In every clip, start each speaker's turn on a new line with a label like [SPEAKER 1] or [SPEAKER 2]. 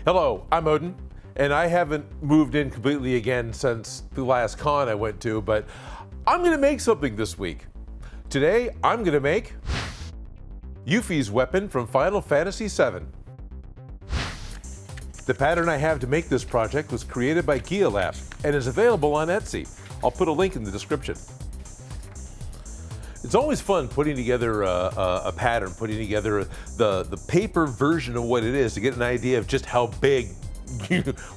[SPEAKER 1] Hello, I'm Odin, and I haven't moved in completely again since the last con I went to, but I'm gonna make something this week. Today, I'm gonna make Yuffie's weapon from Final Fantasy VII. The pattern I have to make this project was created by Gialab and is available on Etsy. I'll put a link in the description. It's always fun putting together a pattern, putting together the paper version of what it is to get an idea of just how big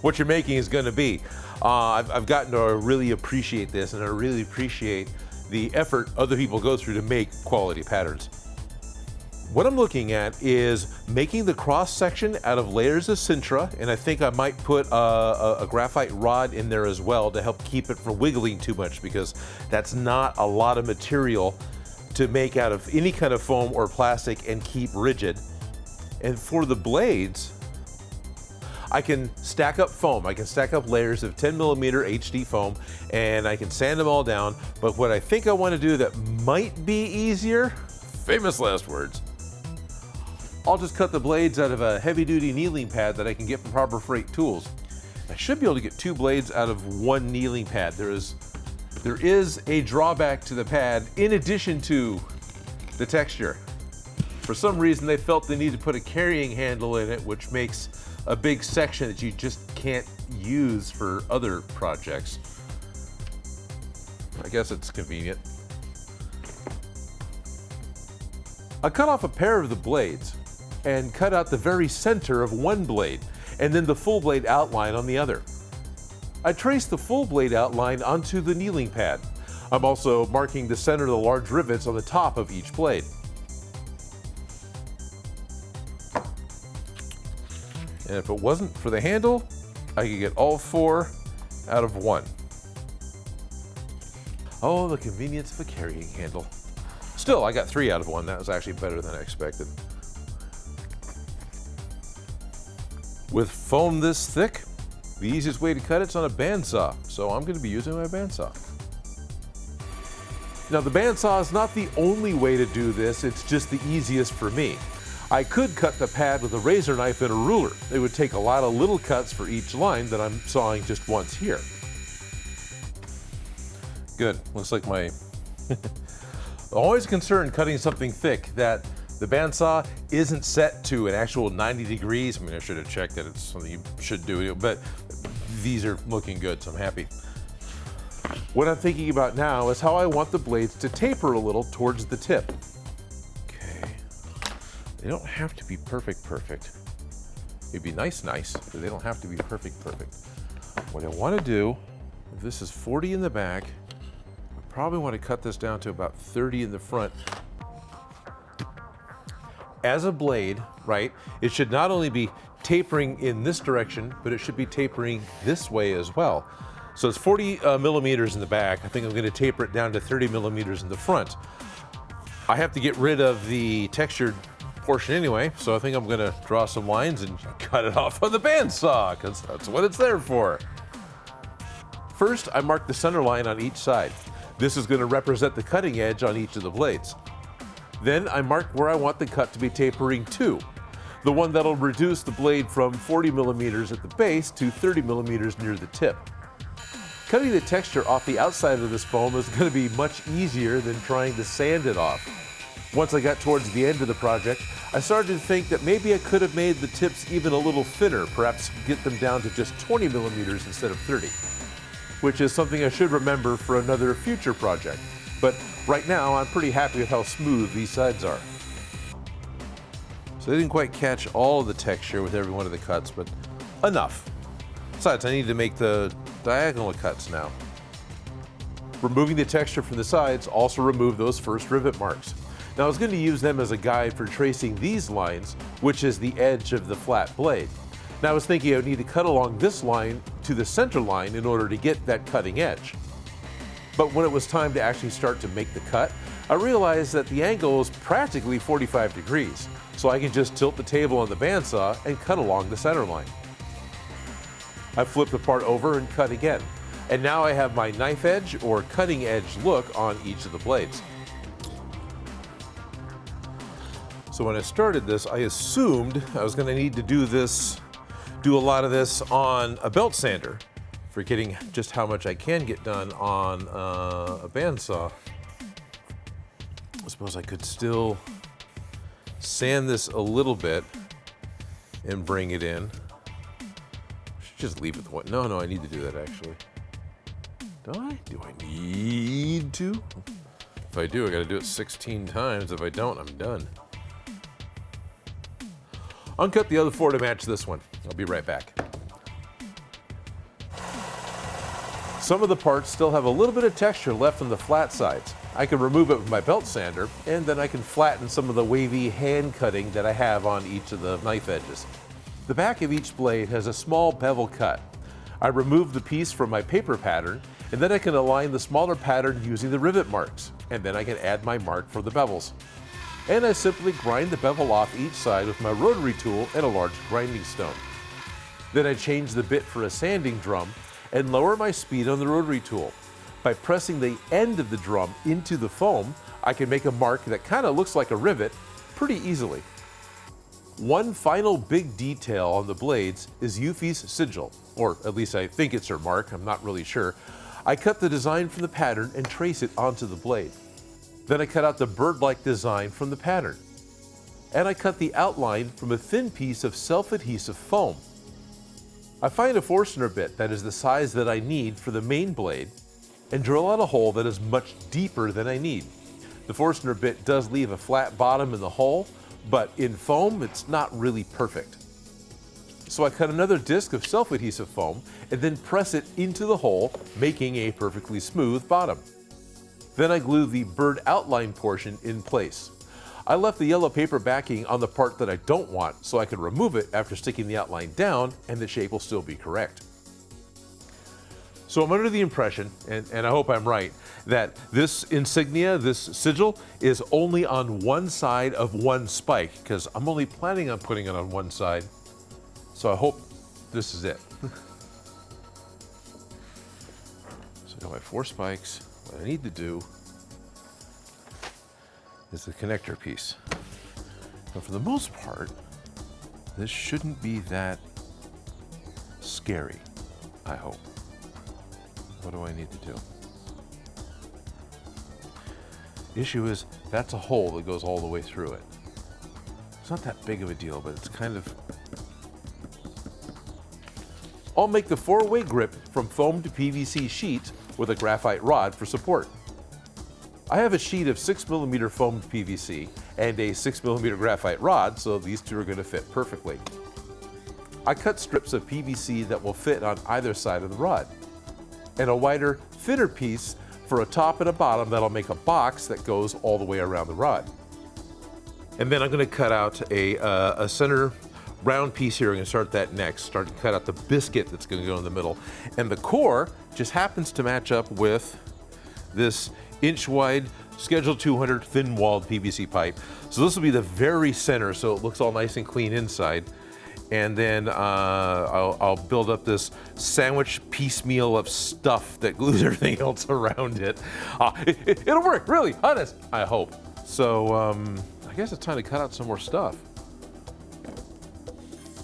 [SPEAKER 1] what you're making is going to be. I've gotten to really appreciate this, and I really appreciate the effort other people go through to make quality patterns. What I'm looking at is making the cross section out of layers of Sintra, and I think I might put a graphite rod in there as well to help keep it from wiggling too much, because that's not a lot of material to make out of any kind of foam or plastic and keep rigid. And for the blades, I can stack up foam. I can stack up layers of 10mm HD foam, and I can sand them all down. But what I think I want to do that might be easier, famous last words, I'll just cut the blades out of a heavy-duty kneeling pad that I can get from Harbor Freight Tools. I should be able to get 2 blades out of 1 kneeling pad. There is a drawback to the pad in addition to the texture. For some reason, they felt they needed to put a carrying handle in it, which makes a big section that you just can't use for other projects. I guess it's convenient. I cut off a pair of the blades and cut out the very center of one blade, and then the full blade outline on the other. I traced the full blade outline onto the kneeling pad. I'm also marking the center of the large rivets on the top of each blade. And if it wasn't for the handle, I could get all 4 out of 1. Oh, the convenience of a carrying handle. Still, I got 3 out of 1. That was actually better than I expected. With foam this thick, the easiest way to cut it's on a bandsaw, so I'm going to be using my bandsaw. Now, the bandsaw is not the only way to do this, it's just the easiest for me. I could cut the pad with a razor knife and a ruler. It would take a lot of little cuts for each line that I'm sawing just once here. Good, looks like my... Always concerned cutting something thick that the bandsaw isn't set to an actual 90 degrees. I mean, I should have checked that it's something you should do, but these are looking good, so I'm happy. What I'm thinking about now is how I want the blades to taper a little towards the tip. Okay, they don't have to be perfect. It'd be nice, but they don't have to be perfect. What I want to do, if this is 40 in the back, I probably want to cut this down to about 30 in the front. As a blade, right, it should not only be tapering in this direction, but it should be tapering this way as well. So it's 40 millimeters in the back. I think I'm going to taper it down to 30 millimeters in the front. I have to get rid of the textured portion anyway, so I think I'm going to draw some lines and cut it off on the bandsaw, because that's what it's there for. First, I mark the center line on each side. This is going to represent the cutting edge on each of the blades. Then I mark where I want the cut to be tapering to, the one that'll reduce the blade from 40 millimeters at the base to 30 millimeters near the tip. Cutting the texture off the outside of this foam is going to be much easier than trying to sand it off. Once I got towards the end of the project, I started to think that maybe I could have made the tips even a little thinner, perhaps get them down to just 20 millimeters instead of 30, which is something I should remember for another future project. But right now, I'm pretty happy with how smooth these sides are. So they didn't quite catch all of the texture with every one of the cuts, but enough. Besides, I need to make the diagonal cuts now. Removing the texture from the sides also removed those first rivet marks. Now I was going to use them as a guide for tracing these lines, which is the edge of the flat blade. Now I was thinking I would need to cut along this line to the center line in order to get that cutting edge. But when it was time to actually start to make the cut, I realized that the angle is practically 45 degrees, so I can just tilt the table on the bandsaw and cut along the center line. I flip the part over and cut again, and now I have my knife edge or cutting edge look on each of the blades. So when I started this, I assumed I was going to need to do this do a lot of this on a belt sander, forgetting just how much I can get done on a bandsaw. I suppose I could still sand this a little bit and bring it in. Should just leave it the way. No, I need to do that actually. Do I? Do I need to? If I do, I gotta do it 16 times. If I don't, I'm done. Uncut the other 4 to match this one. I'll be right back. Some of the parts still have a little bit of texture left on the flat sides. I can remove it with my belt sander, and then I can flatten some of the wavy hand cutting that I have on each of the knife edges. The back of each blade has a small bevel cut. I remove the piece from my paper pattern, and then I can align the smaller pattern using the rivet marks, and then I can add my mark for the bevels. And I simply grind the bevel off each side with my rotary tool and a large grinding stone. Then I change the bit for a sanding drum and lower my speed on the rotary tool. By pressing the end of the drum into the foam, I can make a mark that kind of looks like a rivet pretty easily. One final big detail on the blades is Yuffie's sigil, or at least I think it's her mark, I'm not really sure. I cut the design from the pattern and trace it onto the blade. Then I cut out the bird-like design from the pattern. And I cut the outline from a thin piece of self-adhesive foam. I find a Forstner bit that is the size that I need for the main blade and drill out a hole that is much deeper than I need. The Forstner bit does leave a flat bottom in the hole, but in foam, it's not really perfect. So I cut another disc of self-adhesive foam and then press it into the hole, making a perfectly smooth bottom. Then I glue the bird outline portion in place. I left the yellow paper backing on the part that I don't want so I can remove it after sticking the outline down and the shape will still be correct. So I'm under the impression, and I hope I'm right, that this insignia, this sigil, is only on one side of one spike, because I'm only planning on putting it on one side. So I hope this is it. So I got my 4 spikes. What I need to do is the connector piece. But for the most part, this shouldn't be that scary, I hope. What do I need to do? Issue is, that's a hole that goes all the way through it. It's not that big of a deal, but it's kind of... I'll make the 4-way grip from foamed PVC sheets with a graphite rod for support. I have a sheet of 6mm foamed PVC and a 6mm graphite rod, so these two are going to fit perfectly. I cut strips of PVC that will fit on either side of the rod, and a wider, thinner piece for a top and a bottom that'll make a box that goes all the way around the rod. And then I'm going to cut out a center round piece here. I'm going to start that next. Start to cut out the biscuit that's going to go in the middle. And the core just happens to match up with this inch-wide Schedule 200 thin-walled PVC pipe. So this will be the very center, so it looks all nice and clean inside. And then I'll build up this sandwich piecemeal of stuff that glues everything else around it. It'll work, really, honest, I hope. So I guess it's time to cut out some more stuff.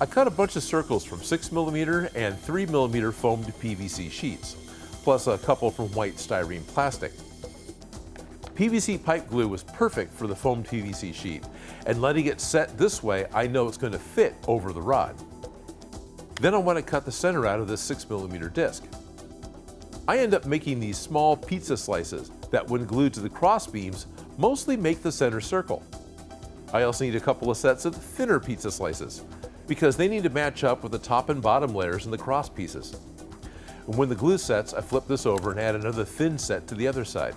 [SPEAKER 1] I cut a bunch of circles from 6mm and 3mm foamed PVC sheets, plus a couple from white styrene plastic. PVC pipe glue was perfect for the foamed PVC sheet, and letting it set this way, I know it's going to fit over the rod. Then I want to cut the center out of this 6mm disc. I end up making these small pizza slices that, when glued to the cross beams, mostly make the center circle. I also need a couple of sets of thinner pizza slices, because they need to match up with the top and bottom layers in the cross pieces. And when the glue sets, I flip this over and add another thin set to the other side.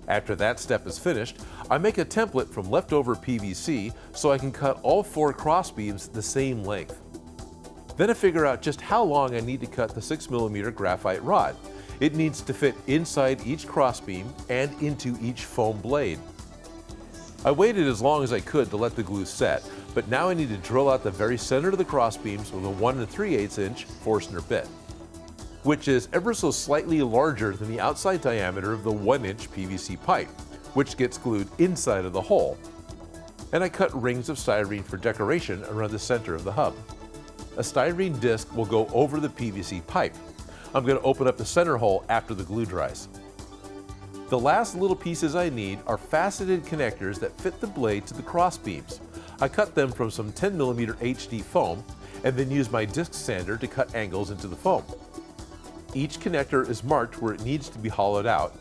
[SPEAKER 1] After that step is finished, I make a template from leftover PVC so I can cut all 4 cross beams the same length. Then I figure out just how long I need to cut the 6mm graphite rod. It needs to fit inside each cross beam and into each foam blade. I waited as long as I could to let the glue set, but now I need to drill out the very center of the cross beams with a 1 3/8 inch Forstner bit, which is ever so slightly larger than the outside diameter of the 1-inch PVC pipe, which gets glued inside of the hole. And I cut rings of styrene for decoration around the center of the hub. a styrene disc will go over the PVC pipe. I'm going to open up the center hole after the glue dries. The last little pieces I need are faceted connectors that fit the blade to the cross beams. I cut them from some 10mm HD foam and then use my disc sander to cut angles into the foam. Each connector is marked where it needs to be hollowed out,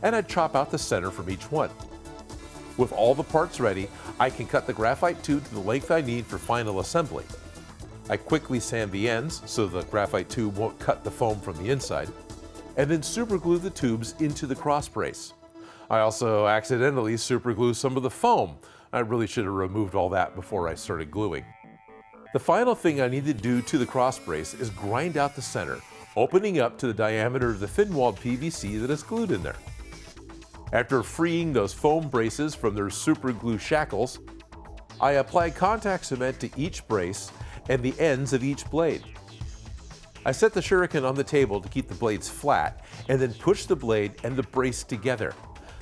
[SPEAKER 1] and I chop out the center from each one. With all the parts ready, I can cut the graphite tube to the length I need for final assembly. I quickly sand the ends so the graphite tube won't cut the foam from the inside, and then superglue the tubes into the cross brace. I also accidentally superglue some of the foam. I really should have removed all that before I started gluing. The final thing I need to do to the cross brace is grind out the center, opening up to the diameter of the thin-walled PVC that is glued in there. After freeing those foam braces from their superglue shackles, I apply contact cement to each brace and the ends of each blade. I set the Shuriken on the table to keep the blades flat and then push the blade and the brace together.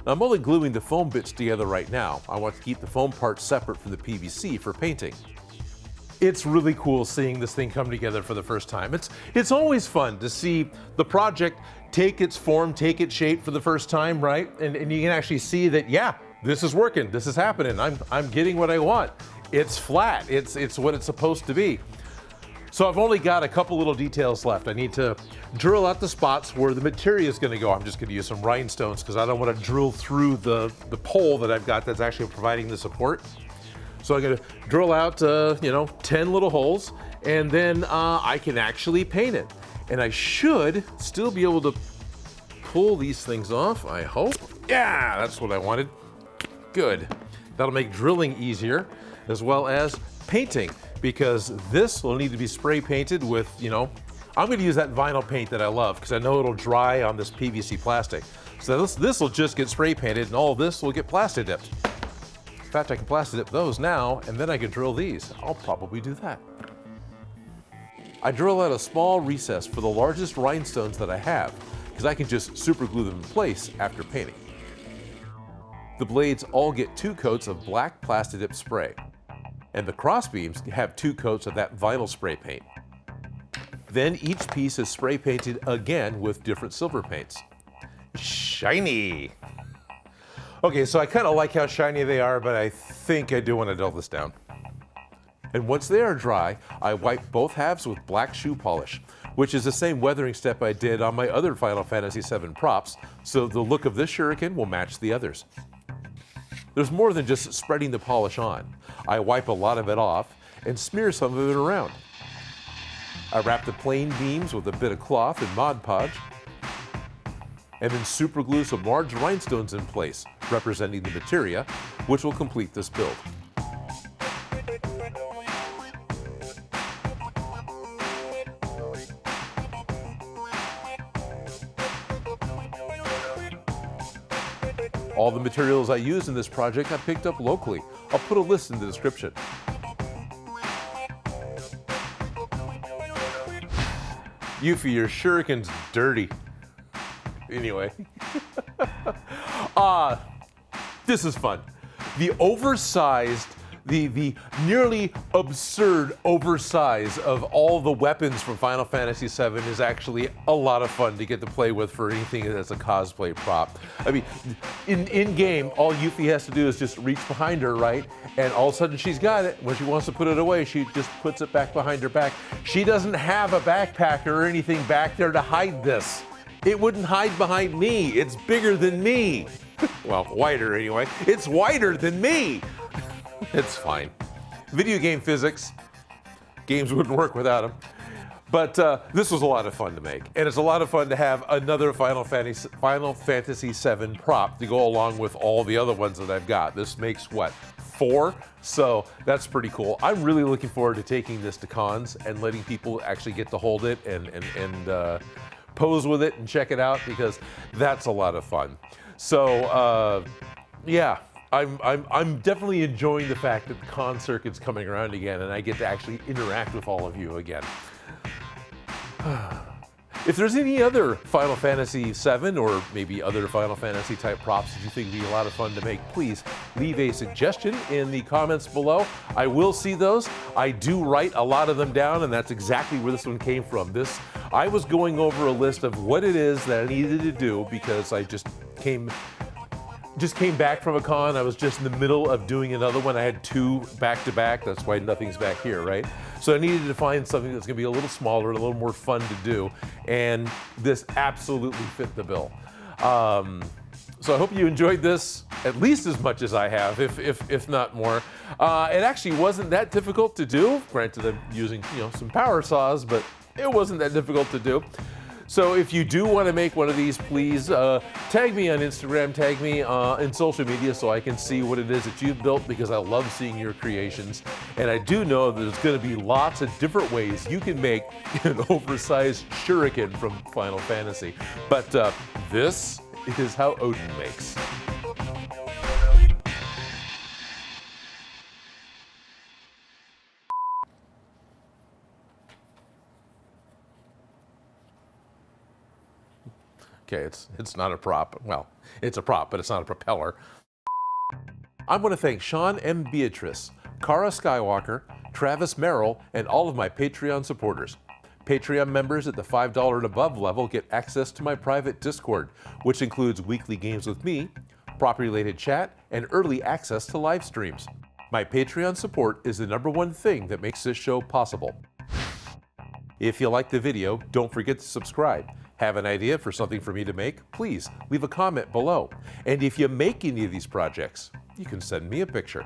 [SPEAKER 1] Now, I'm only gluing the foam bits together right now. I want to keep the foam parts separate from the PVC for painting. It's really cool seeing this thing come together for the first time. It's always fun to see the project take its form, take its shape for the first time, right? And you can actually see that, yeah, this is working, this is happening. I'm getting what I want. It's flat, it's what it's supposed to be. So I've only got a couple little details left. I need to drill out the spots where the material is going to go. I'm just going to use some rhinestones because I don't want to drill through the pole that I've got that's actually providing the support. So I'm going to drill out, 10 little holes, and then I can actually paint it. And I should still be able to pull these things off, I hope. Yeah, that's what I wanted. Good. That'll make drilling easier, as well as painting, because this will need to be spray painted with, I'm going to use that vinyl paint that I love because I know it'll dry on this PVC plastic. So this will just get spray painted and all of this will get Plasti Dipped. In fact, I can Plasti Dip those now and then I can drill these. I'll probably do that. I drill out a small recess for the largest rhinestones that I have because I can just super glue them in place after painting. The blades all get 2 coats of black Plasti Dip spray, and the crossbeams have 2 coats of that vinyl spray paint. Then each piece is spray painted again with different silver paints. Shiny! Okay, so I kind of like how shiny they are, but I think I do want to dull this down. And once they are dry, I wipe both halves with black shoe polish, which is the same weathering step I did on my other Final Fantasy VII props, so the look of this Shuriken will match the others. There's more than just spreading the polish on. I wipe a lot of it off and smear some of it around. I wrap the plain beams with a bit of cloth and Mod Podge, and then super glue some large rhinestones in place, representing the materia, which will complete this build. All the materials I used in this project I picked up locally. I'll put a list in the description. Yuffie, your Shuriken's dirty. Anyway. This is fun. The oversized, the nearly absurd oversize of all the weapons from Final Fantasy VII is actually a lot of fun to get to play with for anything that's a cosplay prop. I mean, in game, all Yuffie has to do is just reach behind her, right? And all of a sudden she's got it. When she wants to put it away, she just puts it back behind her back. She doesn't have a backpack or anything back there to hide this. It wouldn't hide behind me. It's bigger than me. Well, wider anyway. It's wider than me. It's fine. Video game physics. Games wouldn't work without them. But this was a lot of fun to make. And it's a lot of fun to have another Final Fantasy VII prop to go along with all the other ones that I've got. This makes, what, 4? So that's pretty cool. I'm really looking forward to taking this to cons and letting people actually get to hold it and pose with it and check it out, because that's a lot of fun. So yeah, I'm definitely enjoying the fact that the con circuit's coming around again and I get to actually interact with all of you again. If there's any other Final Fantasy VII or maybe other Final Fantasy type props that you think would be a lot of fun to make, please leave a suggestion in the comments below. I will see those. I do write a lot of them down, and that's exactly where this one came from. I was going over a list of what it is that I needed to do because I just came back from a con. I was just in the middle of doing another one. I had 2 back-to-back. That's why nothing's back here, right? So I needed to find something that's gonna be a little smaller and a little more fun to do. And this absolutely fit the bill. So I hope you enjoyed this at least as much as I have, if not more. It actually wasn't that difficult to do. Granted, I'm using some power saws, but it wasn't that difficult to do. So if you do want to make one of these, please tag me on Instagram, tag me in social media so I can see what it is that you've built, because I love seeing your creations. And I do know that there's going to be lots of different ways you can make an oversized Shuriken from Final Fantasy. But this is how Odin makes. Okay, it's not a prop. Well, it's a prop, but it's not a propeller. I want to thank Sean M. Beatrice, Kara Skywalker, Travis Merrill, and all of my Patreon supporters. Patreon members at the $5 and above level get access to my private Discord, which includes weekly games with me, prop-related chat, and early access to live streams. My Patreon support is the #1 thing that makes this show possible. If you like the video, don't forget to subscribe. Have an idea for something for me to make? Please leave a comment below. And if you make any of these projects, you can send me a picture.